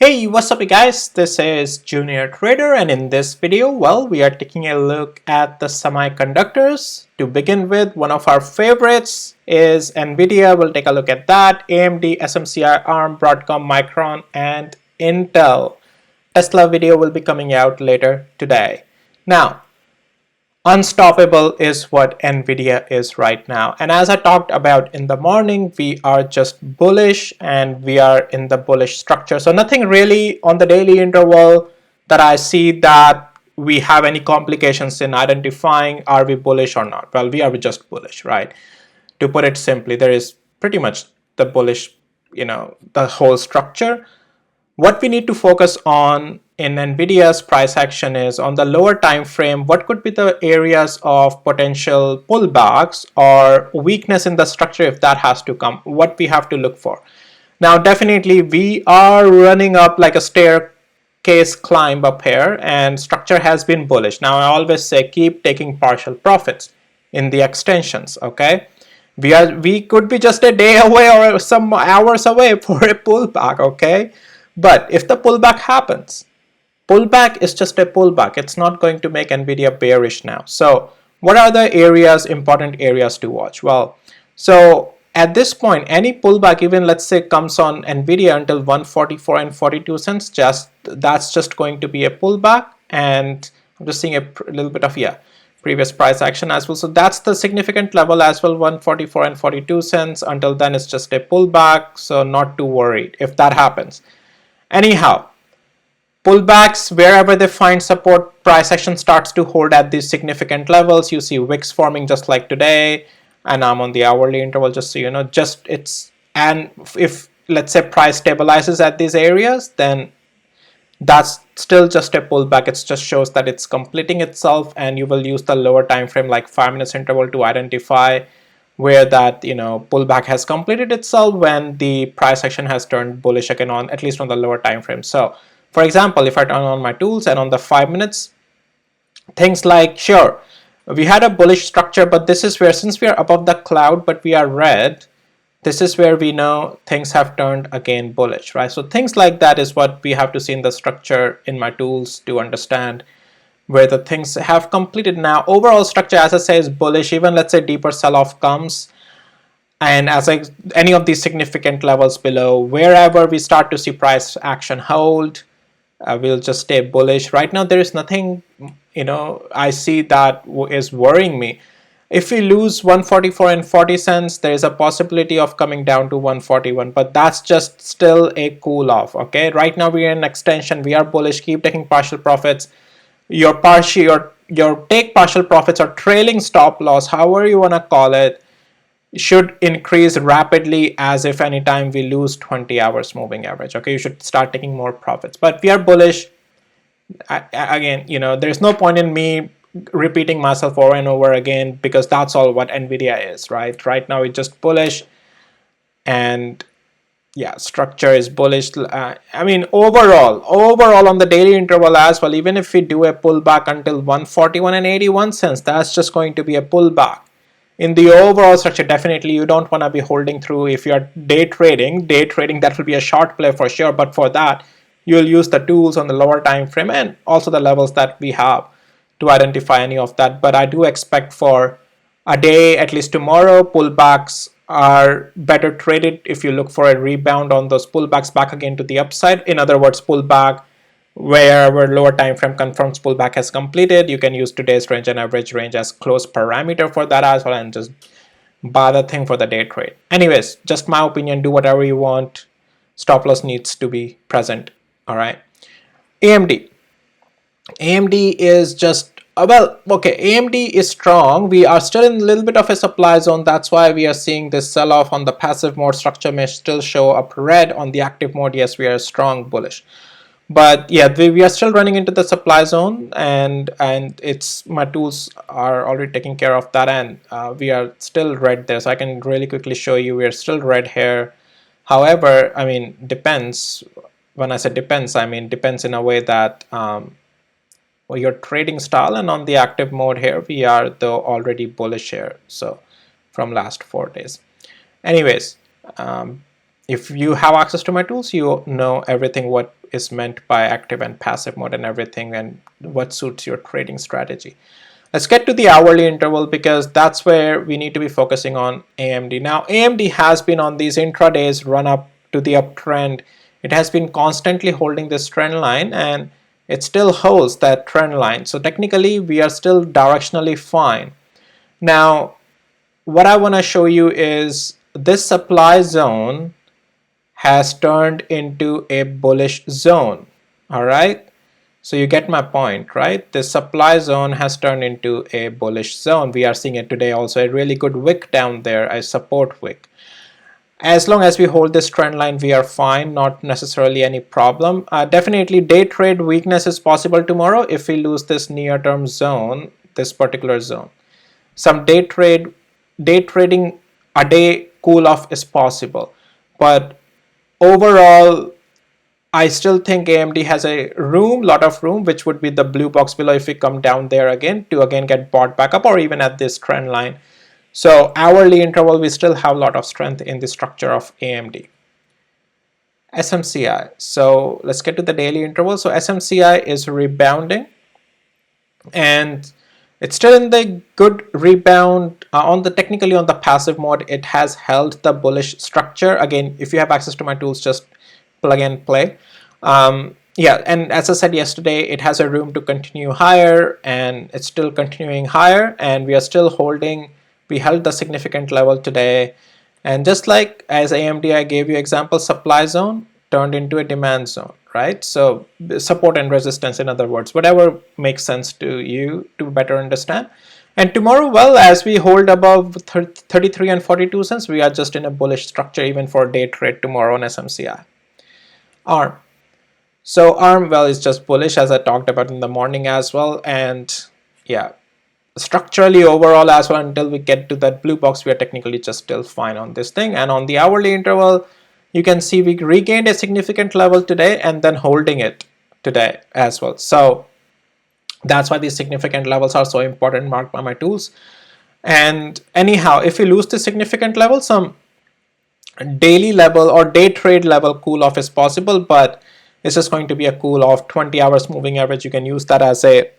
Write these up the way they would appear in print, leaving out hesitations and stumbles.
Hey, what's up you guys? This is Junior Trader, and in this video, we are taking a look at the semiconductors. To begin with, one of our favorites is Nvidia. We'll take a look at that. AMD, SMCI, ARM, Broadcom, Micron, and Intel. Tesla video will be coming out later today. Now, unstoppable is what Nvidia is right now, and as I talked about in the morning, we are just bullish and we are in the bullish structure. So nothing really on the daily interval that I see that we have any complications in identifying are we bullish or not. Well, we are just bullish, right? To put it simply, there is pretty much the bullish, the whole structure. What we need to focus on in Nvidia's price action is on the lower time frame, what could be the areas of potential pullbacks or weakness in the structure if that has to come, what we have to look for. Now, definitely we are running up like a staircase climb up here, and structure has been bullish. Now, I always say keep taking partial profits in the extensions, okay? We could be just a day away or some hours away for a pullback, okay? But if the pullback happens, pullback is just a pullback. It's not going to make Nvidia bearish now. So what are the areas, important areas to watch? Well, so at this point, any pullback, even let's say comes on Nvidia until 144 and 42 cents, that's just going to be a pullback. And I'm just seeing a little bit of, previous price action as well. So that's the significant level as well, 144 and 42 cents. Until then, it's just a pullback. So not too worried if that happens. Anyhow, pullbacks, wherever they find support, price action starts to hold at these significant levels. You see wicks forming just like today, and I'm on the hourly interval just so you know. And if let's say price stabilizes at these areas, then that's still just a pullback. It just shows that it's completing itself, and you will use the lower time frame like 5 minutes interval to identify where that pullback has completed itself when the price action has turned bullish again, on at least on the lower time frame. So for example, if I turn on my tools and on the 5 minutes, things like, sure, we had a bullish structure, but this is where, since we are above the cloud but we are red, this is where we know things have turned again bullish, right? So things like that is what we have to see in the structure in my tools to understand where the things have completed. Now, overall structure, as I say, is bullish. Even let's say deeper sell-off comes, and as any of these significant levels below, wherever we start to see price action hold, we'll just stay bullish. Right now, there is nothing, I see that is worrying me. If we lose 144 and 40 cents, there is a possibility of coming down to 141, but that's just still a cool off, okay? Right now, we are in extension. We are bullish. Keep taking partial profits. Your take partial profits or trailing stop loss, however you want to call it, should increase rapidly as if anytime we lose 20 hours moving average. Okay, you should start taking more profits. But we are bullish. Again, there's no point in me repeating myself over and over again, because that's all what Nvidia is, right? Right now it's just bullish, and structure is bullish. I mean, overall on the daily interval as well, even if we do a pullback until 141 and 81 cents, that's just going to be a pullback. In the overall structure, definitely you don't want to be holding through. If you're day trading, that will be a short play for sure. But for that, you'll use the tools on the lower time frame and also the levels that we have to identify any of that. But I do expect for a day, at least tomorrow, pullbacks are better traded if you look for a rebound on those pullbacks back again to the upside. In other words, pullback wherever lower time frame confirms pullback has completed. You can use today's range and average range as close parameter for that as well, and just buy the thing for the day trade. Anyways, just my opinion. Do whatever you want. Stop loss needs to be present. All right. AMD is just AMD is strong. We are still in a little bit of a supply zone. That's why we are seeing this sell-off. On the passive mode, structure may still show up red. On the active mode, yes, we are strong bullish. But we are still running into the supply zone, and it's my tools are already taking care of that, and we are still red there. So I can really quickly show you we are still red here. However, I mean, depends. When I say depends, I mean depends in a way that your trading style. And on the active mode here, we are though already bullish here. So from last 4 days. Anyways, If you have access to my tools, you know everything what is meant by active and passive mode and everything, and what suits your trading strategy. Let's get to the hourly interval, because that's where we need to be focusing on AMD. Now, AMD has been on these intradays run up to the uptrend. It has been constantly holding this trend line, and it still holds that trend line. So technically, we are still directionally fine. Now, what I want to show you is this supply zone has turned into a bullish zone. All right. So you get my point, right? The supply zone has turned into a bullish zone. We are seeing it today also, a really good wick down there, a support wick. As long as we hold this trend line, we are fine, not necessarily any problem. Definitely day trade weakness is possible tomorrow if we lose this near term zone, this particular zone. Some day trading a day cool off is possible, but overall I still think AMD has a lot of room, which would be the blue box below if we come down there again to again get bought back up, or even at this trend line. So hourly interval, we still have a lot of strength in the structure of AMD. SMCI. So let's get to the daily interval. So SMCI is rebounding, and it's still in the good rebound. On the technically on the passive mode, it has held the bullish structure. Again, if you have access to my tools, just plug and play. Yeah, and as I said yesterday, it has a room to continue higher, and it's still continuing higher, and we are still holding. We held the significant level today, and just like as AMD, I gave you example, supply zone turned into a demand zone, right? So support and resistance, in other words, whatever makes sense to you to better understand. And tomorrow, well, as we hold above 33 and 42 cents, we are just in a bullish structure even for day trade tomorrow on SMCI. ARM. So ARM, well, is just bullish, as I talked about in the morning as well. And yeah, structurally overall as well, until we get to that blue box, we are technically just still fine on this thing. And on the hourly interval, you can see we regained a significant level today and then holding it today as well. So that's why these significant levels are so important, marked by my tools. And anyhow, if we lose the significant level, some daily level or day trade level cool off is possible, but this is going to be a cool off. 20 hours moving average, you can use that as a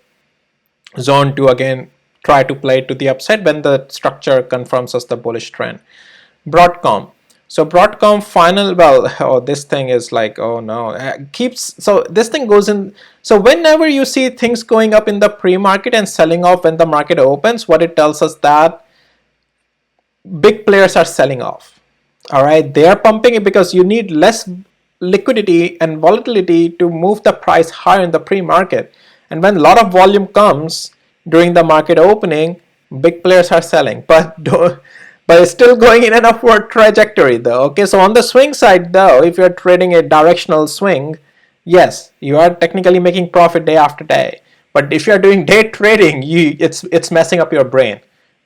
zone to again try to play to the upside when the structure confirms us the bullish trend. Broadcom. So Broadcom final, well, oh, this thing is like, oh no, so this thing goes in. So whenever you see things going up in the pre-market and selling off when the market opens, what it tells us that big players are selling off. All right, they are pumping it because you need less liquidity and volatility to move the price higher in the pre-market. And when a lot of volume comes during the market opening, big players are selling, but it's still going in an upward trajectory though. Okay, so on the swing side though, if you're trading a directional swing, yes, you are technically making profit day after day. But if you're doing day trading, it's messing up your brain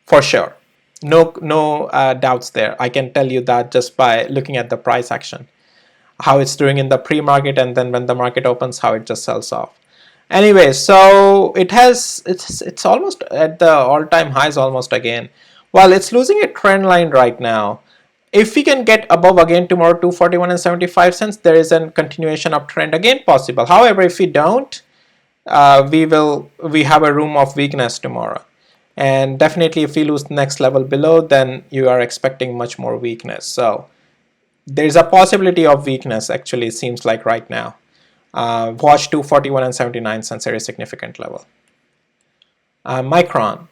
for sure. No doubts there. I can tell you that just by looking at the price action, how it's doing in the pre-market, and then when the market opens, how it just sells off. Anyway, so it's almost at the all-time highs almost again. While it's losing a trend line right now, if we can get above again tomorrow 241 and 75 cents, there is a continuation of trend again possible. However, if we don't, we have a room of weakness tomorrow. And definitely if we lose the next level below, then you are expecting much more weakness. So there's a possibility of weakness, actually, it seems like right now. Watch 241 and 79 cents, very significant level. Micron.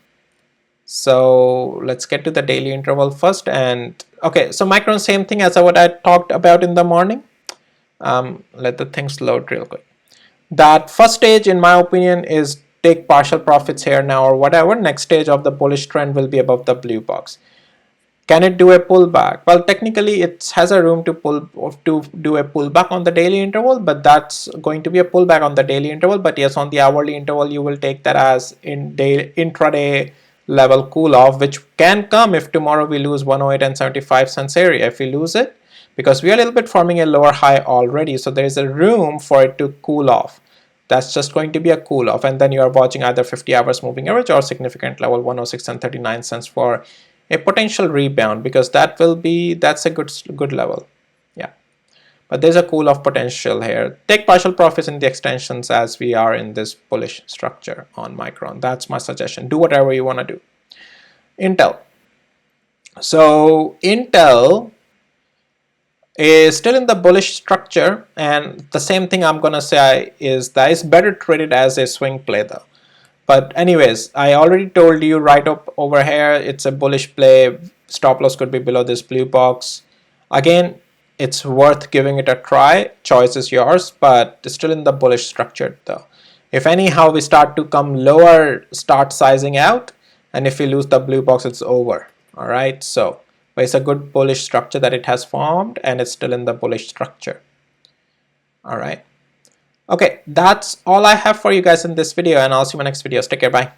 So let's get to the daily interval first. And okay, so Micron, same thing as what I talked about in the morning. Let the things load real quick. That first stage, in my opinion, is take partial profits here now or whatever. Next stage of the bullish trend will be above the blue box. Can it do a pullback? Well, technically it has a room to do a pullback on the daily interval, but that's going to be a pullback on the daily interval. But yes, on the hourly interval, you will take that as intraday level cool off, which can come if tomorrow we lose 108 and 75 cents area. If we lose it, because we are a little bit forming a lower high already, so there is a room for it to cool off. That's just going to be a cool off, and then you are watching either 50 hours moving average or significant level 106 and 39 cents for a potential rebound, because that's a good level. Yeah. but there's a cool off potential here. Take partial profits in the extensions as we are in this bullish structure on Micron. That's my suggestion. Do whatever you want to do. Intel. So Intel is still in the bullish structure, and the same thing I'm gonna say is that it's better traded as a swing play though. But anyways, I already told you right up over here, it's a bullish play. Stop loss could be below this blue box. Again, it's worth giving it a try. Choice is yours, but it's still in the bullish structure though. If anyhow we start to come lower, start sizing out, and if we lose the blue box, it's over. All right, so but it's a good bullish structure that it has formed, and it's still in the bullish structure. All right. Okay, that's all I have for you guys in this video, and I'll see you in my next videos. Take care, bye.